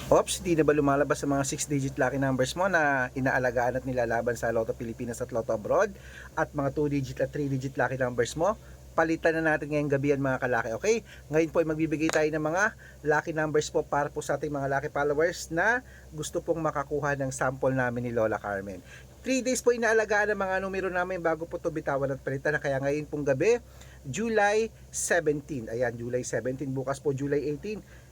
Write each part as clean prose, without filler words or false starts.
Ops, di na ba lumalabas sa mga 6-digit lucky numbers mo na inaalagaan at nilalaban sa Lotto Pilipinas at Lotto Abroad? At mga 2-digit at 3-digit lucky numbers mo? Palitan na natin ngayong gabi yan mga kalaki, okay? Ngayon po ay magbibigay tayo ng mga lucky numbers po para po sa ating mga lucky followers na gusto pong makakuha ng sample namin ni Lola Carmen. 3 days po inaalagaan ang mga numero namin bago po ito bitawan at palitan na, kaya ngayon pong gabi, July 17. Ayan, July 17. Bukas po, July 18.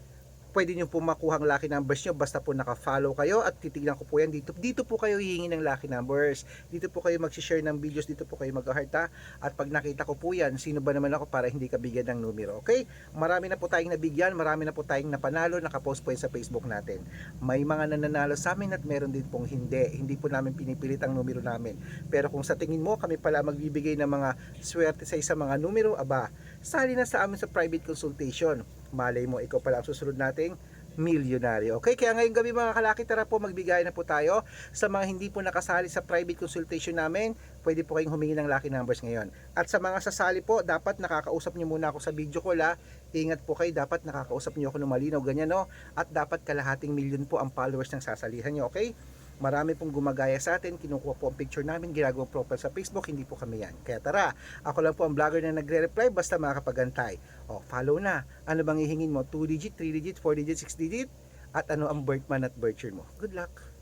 Pwede nyo po makuha ang lucky numbers nyo basta po naka-follow kayo, at titignan ko po yan dito. Dito po kayo hihingi ng lucky numbers. Dito po kayo mag-share ng videos, dito po kayo mag-heart ha. At pag nakita ko po yan, sino ba naman ako para hindi ka bigyan ng numero, okay? Marami na po tayong nabigyan, marami na po tayong napanalo, nakapost po yan sa Facebook natin. May mga nananalo sa amin at meron din pong hindi. Hindi po namin pinipilit ang numero namin. Pero kung sa tingin mo kami pala magbibigay ng mga swerte sa isang mga numero, aba, sali na sa amin sa private consultation. Malay mo, ikaw pala ang susunod nating milyonaryo. Okay, kaya ngayong gabi mga kalaki, tara po magbigay na po tayo. Sa mga hindi po nakasali sa private consultation namin, pwede po kayong humingi ng lucky numbers ngayon. At sa mga sasali po, dapat nakakausap nyo muna ako sa video call ha. Ingat po kayo, dapat nakakausap nyo ako ng malinaw, ganyan no. At dapat kalahating milyon po ang followers ng sasalihan nyo, okay? Marami pong gumagaya sa atin, kinukuha po ang picture namin, ginagawang profile sa Facebook, hindi po kami yan. Kaya tara, ako lang po ang vlogger na nagre-reply basta makakapagantay. O, follow na. Ano bang hihingin mo? 2 digit, 3 digit, 4 digit, 6 digit? At ano ang birth month at birth year mo? Good luck!